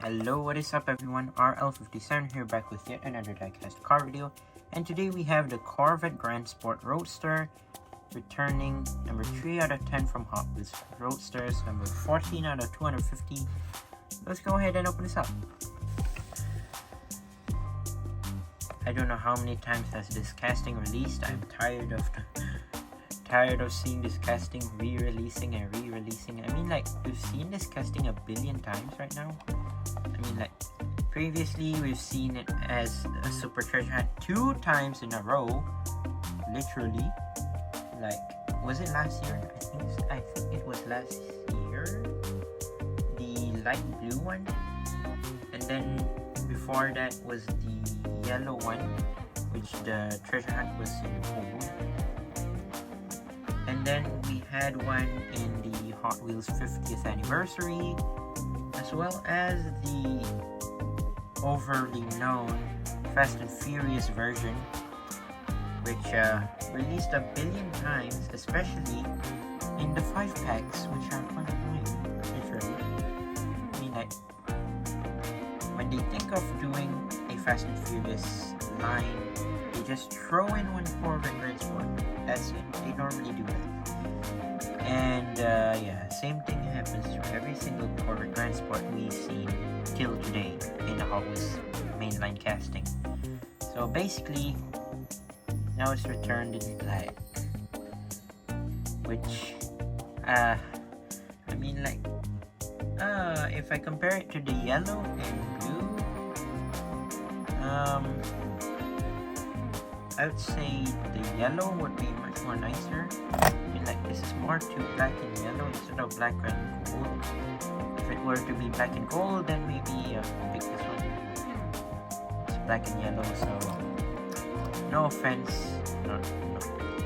Hello, what is up everyone? RL57 here, back with yet another diecast car video. And today we have the Corvette Grand Sport Roadster, returning number 3 out of 10 from Hot Wheels. Roadsters number 14 out of 250. Let's go ahead and open this up. I don't know how many times has this casting released. I'm tired of seeing this casting re-releasing and re-releasing. I mean, like, we've seen this casting a billion times right now. I mean, like, previously we've seen it as a Super Treasure Hunt 2 times in a row, literally. Like, was it last year? I think it was last year, the light blue one, and then before that was the yellow one, which the treasure hunt was in gold. And then we had one in the Hot Wheels 50th anniversary, as well as the overly known Fast and Furious version, which released a billion times, especially in the 5-packs, which are quite annoying, literally. I mean, like, when they think of doing a Fast and Furious line, they just throw in one Corvette Grand Sport. That's it. They normally do that. And yeah, same thing happens to every single Corvette Grand Sport we've seen till today in the Hot Wheels mainline casting. So basically, now it's returned in black, which I mean, like, if I compare it to the yellow and blue, I would say the yellow would be much more nicer. I mean, like, this is more to black and yellow instead of black and gold. If it were to be black and gold, then maybe pick this one. It's black and yellow, so no offense, not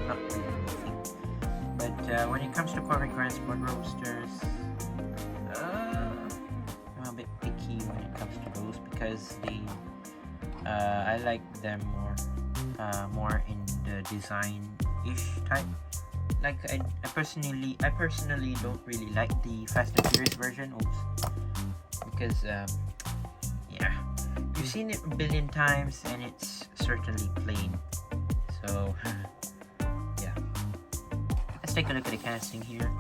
really anything. But when it comes to Corvette Grand Sport Roadsters, I'm a bit picky when it comes to those because they, I like them more in the design-ish type. Like, I personally don't really like the Fast and Furious version, because yeah, you've seen it a billion times and it's certainly plain. So yeah, let's take a look at the casting here.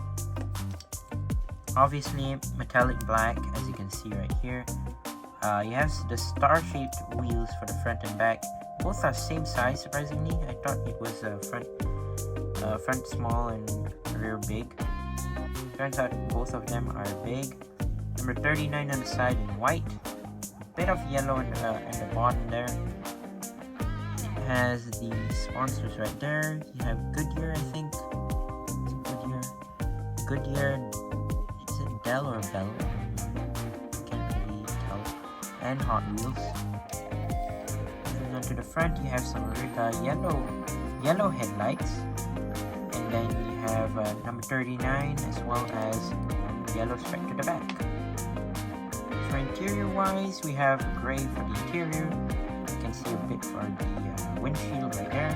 Obviously metallic black, as you can see right here. You have the star-shaped wheels for the front and back. Both are same size, surprisingly. I thought it was front small and rear big. Turns out both of them are big. Number 39 on the side in white. A bit of yellow in the bottom there. It has the sponsors right there. You have Goodyear, I think. Goodyear. Is it Dell or Bell? Can't really tell. And Hot Wheels. To the front, you have some yellow headlights, and then you have number 39 as well as yellow stripe to the back. For interior wise, we have gray for the interior. You can see a bit for the windshield right there.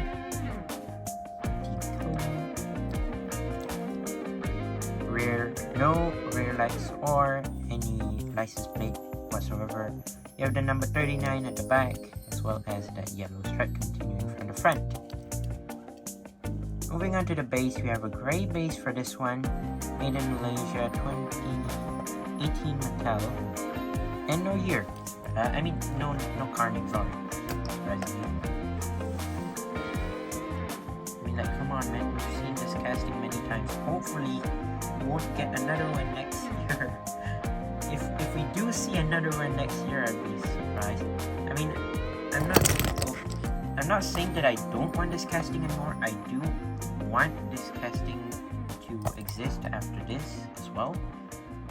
No rear lights or any license plate whatsoever. You have the number 39 at the back, as well as that yellow stripe continuing from the front. Moving on to the base, we have a gray base for this one, made in Malaysia, 2018 Mattel, and no year. No carnage, sorry. I mean, like, come on, man, we've seen this casting many times. Hopefully, we won't get another one next year. If we do see another one next year, I'd be surprised. I mean, I'm not saying that I don't want this casting anymore. I do want this casting to exist after this as well.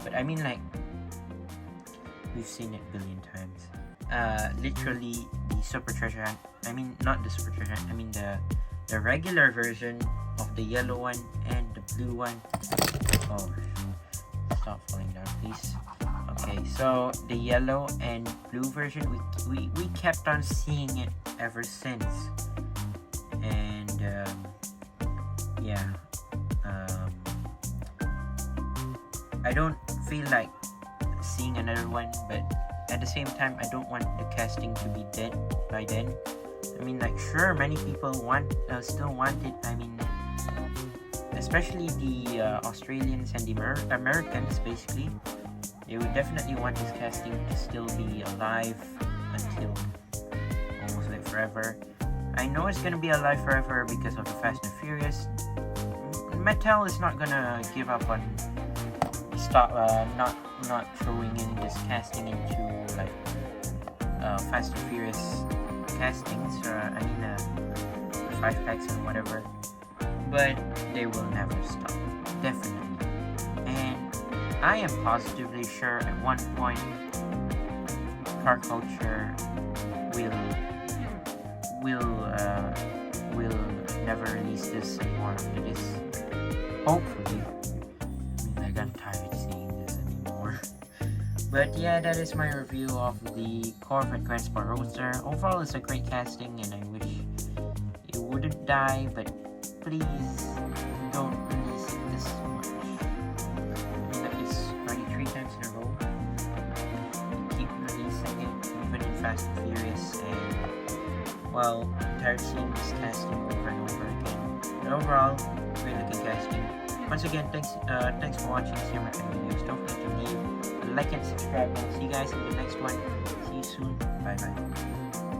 But I mean, like, we've seen it a billion times. Literally, the Super Treasure Hunt. I mean, not the Super Treasure Hunt. I mean the regular version of the yellow one and the blue one. Oh, stop falling down, please. Okay, so the yellow and blue version, we kept on seeing it ever since, and yeah, I don't feel like seeing another one, but at the same time, I don't want the casting to be dead by then. I mean, like, sure, many people still want it. I mean, especially the Australians and the Americans, basically, they would definitely want this casting to still be alive until almost like forever. I know it's gonna be alive forever because of the Fast and Furious. Mattel is not gonna give up on not throwing in this casting into like Fast and Furious castings, or I mean 5-packs or whatever. But they will never stop, definitely. And I am positively sure at one point car culture will never release this anymore after this. Hopefully. I mean, I got tired seeing this anymore. But yeah, that is my review of the Corvette Grand Sport Roadster. Overall, it's a great casting, and I wish it wouldn't die, but please don't release it this much. I mean, that is already 3 times in a row. Keep releasing it, even in Fast and Furious, and well, I'm tired seeing this casting over and over again. But overall, great looking casting. Once again, thanks for watching these Hammer videos. Don't forget to leave a like and subscribe, and see you guys in the next one. See you soon. Bye bye.